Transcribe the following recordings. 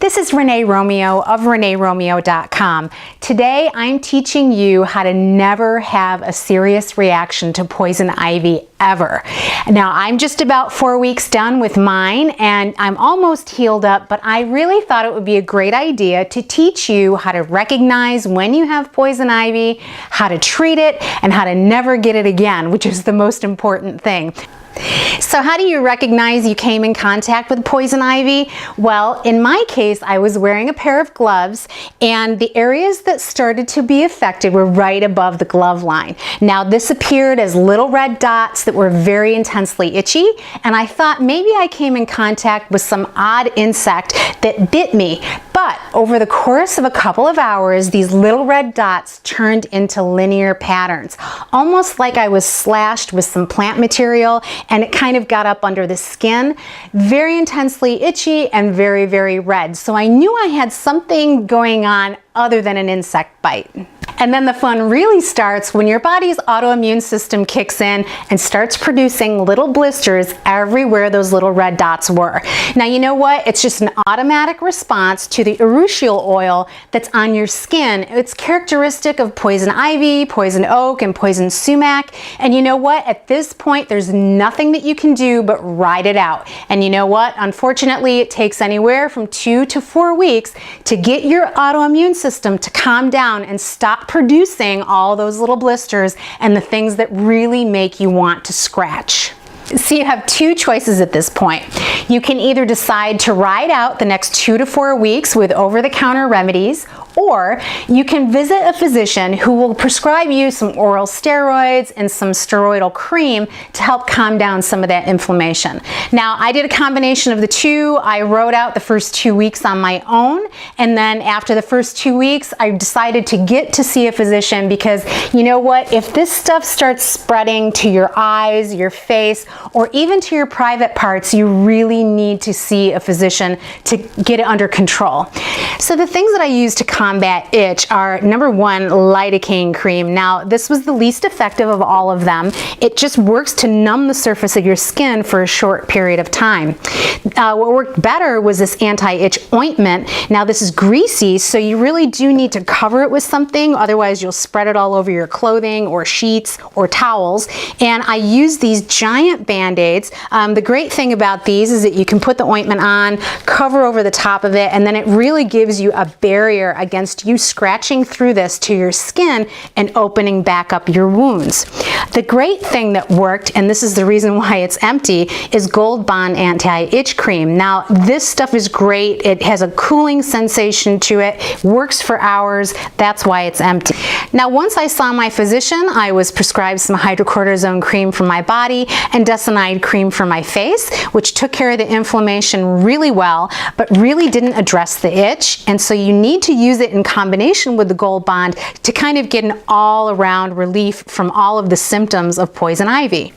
This is Renee Romeo of reneeromeo.com. Today I'm teaching you how to never have a serious reaction to poison ivy ever. Now I'm just about 4 weeks done with mine and I'm almost healed up, but I really thought it would be a great idea to teach you how to recognize when you have poison ivy, how to treat it, and how to never get it again, which is the most important thing. So how do you recognize you came in contact with poison ivy? Well, in my case, I was wearing a pair of gloves and the areas that started to be affected were right above the glove line. Now this appeared as little red dots that were very intensely itchy, and I thought maybe I came in contact with some odd insect that bit me. But over the course of a couple of hours, these little red dots turned into linear patterns, almost like I was slashed with some plant material, and it kind of got up under the skin, very intensely itchy and very, very red. So I knew I had something going on other than an insect bite. And then the fun really starts when your body's autoimmune system kicks in and starts producing little blisters everywhere those little red dots were. Now you know what? It's just an automatic response to the urushiol oil that's on your skin. It's characteristic of poison ivy, poison oak, and poison sumac. And you know what? At this point, there's nothing that you can do but ride it out. And you know what? Unfortunately, it takes anywhere from 2 to 4 weeks to get your autoimmune system to calm down and stop producing all those little blisters and the things that really make you want to scratch. So you have two choices at this point. You can either decide to ride out the next 2 to 4 weeks with over-the-counter remedies, or you can visit a physician who will prescribe you some oral steroids and some steroidal cream to help calm down some of that inflammation. Now, I did a combination of the two. I rode out the first 2 weeks on my own, and then after the first 2 weeks, I decided to get to see a physician because you know what? If this stuff starts spreading to your eyes, your face, or even to your private parts, you really need to see a physician to get it under control. So the things that I use to combat itch are, number one, lidocaine cream. Now this was the least effective of all of them. It just works to numb the surface of your skin for a short period of time. What worked better was this anti-itch ointment. Now this is greasy, so you really do need to cover it with something, otherwise you'll spread it all over your clothing or sheets or towels. And I use these giant Band-Aids. The great thing about these is that you can put the ointment on, cover over the top of it, and then it really gives you a barrier against you scratching through this to your skin and opening back up your wounds. The great thing that worked, and this is the reason why it's empty, is Gold Bond Anti-Itch Cream. Now this stuff is great. It has a cooling sensation to it, works for hours. That's why it's empty. Now once I saw my physician, I was prescribed some hydrocortisone cream for my body and desonide cream for my face, which took care of the inflammation really well, but really didn't address the itch. And so you need to use it in combination with the Gold Bond to kind of get an all-around relief from all of the symptoms of poison ivy.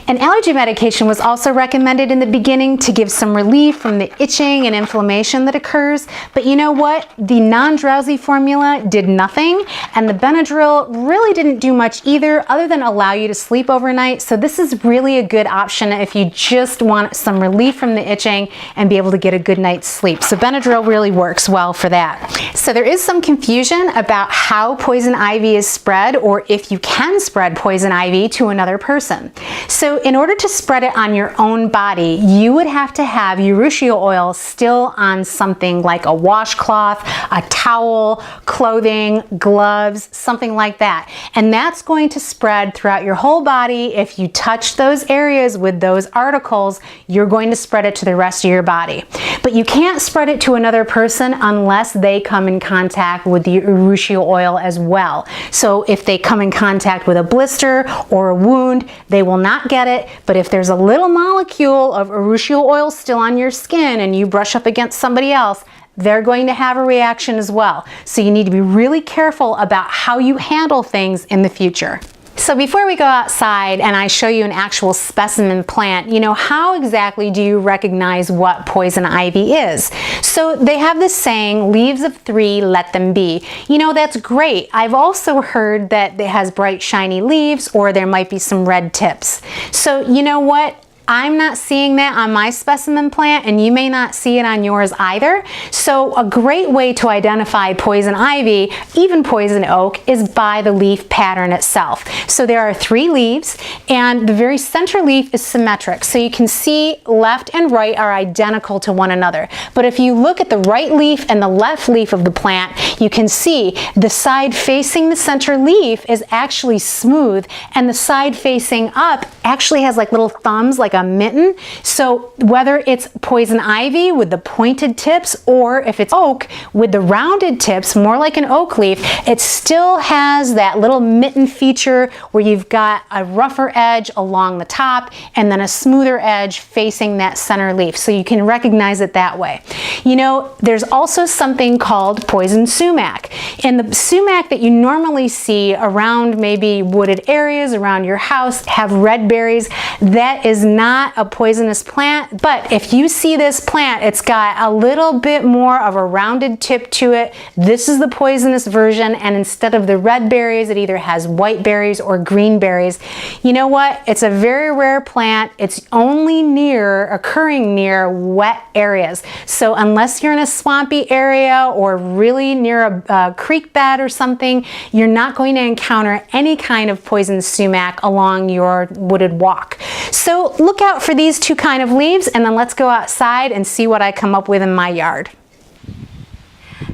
An allergy medication was also recommended in the beginning to give some relief from the itching and inflammation that occurs, but you know what? The non-drowsy formula did nothing, and the Benadryl really didn't do much either, other than allow you to sleep overnight. So this is really a good option if you just want some relief from the itching and be able to get a good night's sleep. So Benadryl really works well for that. So there is some confusion about how poison ivy is spread, or if you can spread poison ivy to another person. So in order to spread it on your own body, you would have to have urushiol oil still on something like a washcloth, a towel, clothing, gloves, something like that. And that's going to spread throughout your whole body. If you touch those areas with those articles, you're going to spread it to the rest of your body. But you can't spread it to another person unless they come in contact with the urushiol oil as well. So if they come in contact with a blister or a wound, they will not get it. But if there's a little molecule of urushiol oil still on your skin and you brush up against somebody else, they're going to have a reaction as well. So you need to be really careful about how you handle things in the future. So before we go outside and I show you an actual specimen plant, you know, how exactly do you recognize what poison ivy is? So they have this saying, leaves of 3, let them be. You know, that's great. I've also heard that it has bright shiny leaves, or there might be some red tips. So you know what? I'm not seeing that on my specimen plant, and you may not see it on yours either. So a great way to identify poison ivy, even poison oak, is by the leaf pattern itself. So there are 3 leaves, and the very center leaf is symmetric. So you can see left and right are identical to one another. But if you look at the right leaf and the left leaf of the plant, you can see the side facing the center leaf is actually smooth, and the side facing up actually has like little thumbs, like a mitten. So whether it's poison ivy with the pointed tips, or if it's oak with the rounded tips, more like an oak leaf, it still has that little mitten feature where you've got a rougher edge along the top and then a smoother edge facing that center leaf. So you can recognize it that way. You know, there's also something called poison sumac. And the sumac that you normally see around maybe wooded areas around your house have red berries. That is not a poisonous plant, but if you see this plant, it's got a little bit more of a rounded tip to it. This is the poisonous version, and instead of the red berries, it either has white berries or green berries. You know what? It's a very rare plant. It's only occurring near wet areas. So unless you're in a swampy area or really near a creek bed or something, you're not going to encounter any kind of poison sumac along your wooded walk. So look out for these 2 kind of leaves, and then let's go outside and see what I come up with in my yard.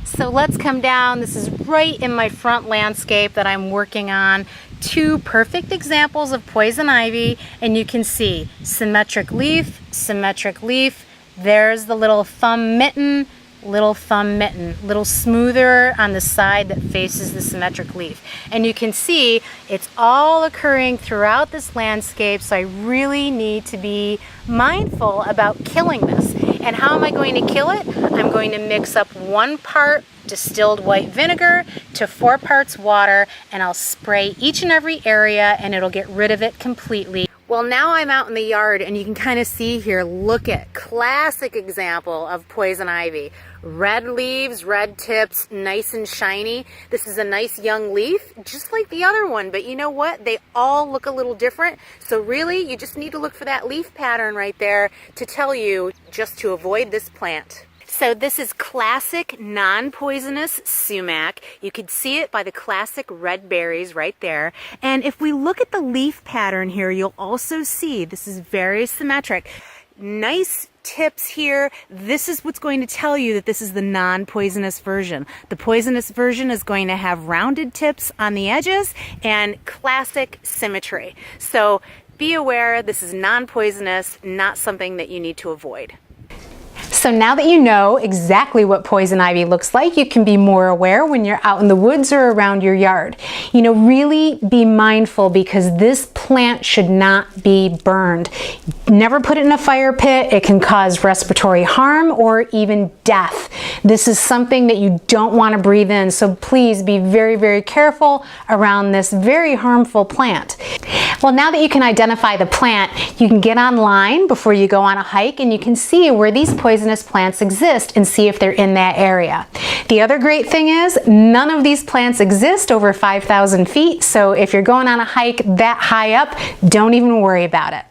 So let's come down. This is right in my front landscape that I'm working on. 2 perfect examples of poison ivy, and you can see symmetric leaf, symmetric leaf. There's the little thumb mitten, little smoother on the side that faces the symmetric leaf. And you can see it's all occurring throughout this landscape, so I really need to be mindful about killing this. And how am I going to kill it? I'm going to mix up 1 part distilled white vinegar to 4 parts water, and I'll spray each and every area, and it'll get rid of it completely. Well, now I'm out in the yard, and you can kind of see here, look at classic example of poison ivy. Red leaves, red tips, nice and shiny. This is a nice young leaf, just like the other one, but you know what? They all look a little different. So really, you just need to look for that leaf pattern right there to tell you just to avoid this plant. So this is classic non-poisonous sumac. You can see it by the classic red berries right there. And if we look at the leaf pattern here, you'll also see this is very symmetric. Nice tips here. This is what's going to tell you that this is the non-poisonous version. The poisonous version is going to have rounded tips on the edges and classic symmetry. So be aware, this is non-poisonous, not something that you need to avoid. So now that you know exactly what poison ivy looks like, you can be more aware when you're out in the woods or around your yard. You know, really be mindful, because this plant should not be burned. Never put it in a fire pit. It can cause respiratory harm or even death. This is something that you don't want to breathe in, so please be very, very careful around this very harmful plant. Well, now that you can identify the plant, you can get online before you go on a hike, and you can see where these poisonous plants exist and see if they're in that area. The other great thing is none of these plants exist over 5,000 feet, so if you're going on a hike that high up, don't even worry about it.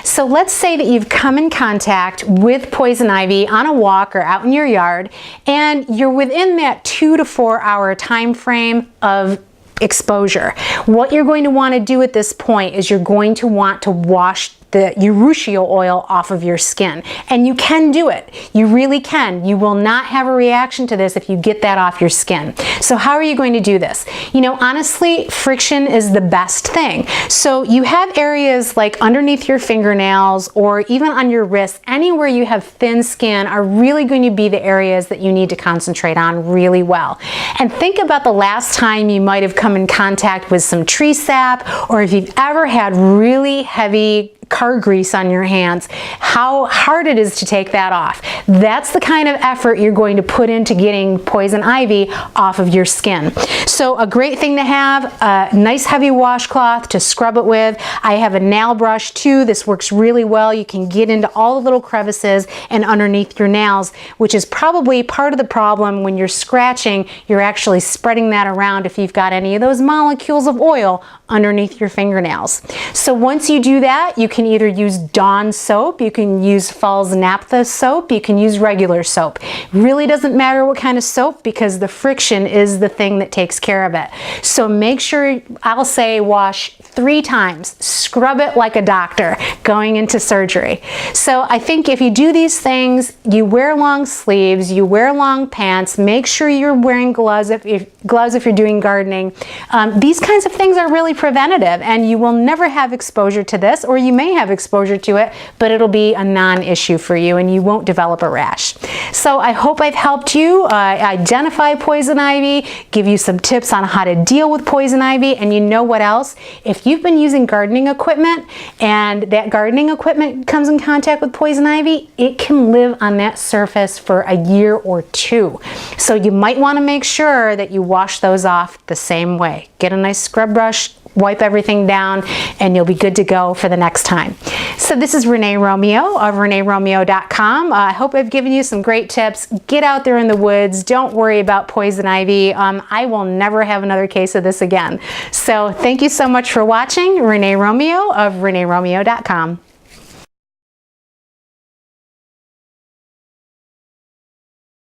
So let's say that you've come in contact with poison ivy on a walk or out in your yard, and you're within that 2 to 4 hour time frame of exposure. What you're going to want to do at this point is you're going to want to wash the urishiol oil off of your skin. And you can do it. You really can. You will not have a reaction to this if you get that off your skin. So how are you going to do this? You know, honestly, friction is the best thing. So you have areas like underneath your fingernails or even on your wrists, anywhere you have thin skin are really going to be the areas that you need to concentrate on really well. And think about the last time you might have come in contact with some tree sap, or if you've ever had really heavy car grease on your hands, how hard it is to take that off. That's the kind of effort you're going to put into getting poison ivy off of your skin. So a great thing to have, a nice heavy washcloth to scrub it with. I have a nail brush too. This works really well. You can get into all the little crevices and underneath your nails, which is probably part of the problem when you're scratching. You're actually spreading that around if you've got any of those molecules of oil underneath your fingernails. So once you do that, you can either use Dawn soap, you can use Falls Naphtha soap, you can use regular soap. Really doesn't matter what kind of soap because the friction is the thing that takes care of it. So make sure, I'll say wash 3 times, scrub it like a doctor going into surgery. So I think if you do these things, you wear long sleeves, you wear long pants, make sure you're wearing gloves if you're doing gardening. These kinds of things are really preventative, and you will never have exposure to this, or you may have exposure to it, but it'll be a non-issue for you and you won't develop a rash. So I hope I've helped you identify poison ivy, give you some tips on how to deal with poison ivy, and you know what else? If you've been using gardening equipment and that gardening equipment comes in contact with poison ivy, it can live on that surface for a year or 2. So you might want to make sure that you wash those off the same way. Get a nice scrub brush, wipe everything down, and you'll be good to go for the next time. So this is Renee Romeo of ReneeRomeo.com. I hope I've given you some great tips. Get out there in the woods. Don't worry about poison ivy. I will never have another case of this again. So thank you so much for watching. Renee Romeo of ReneeRomeo.com.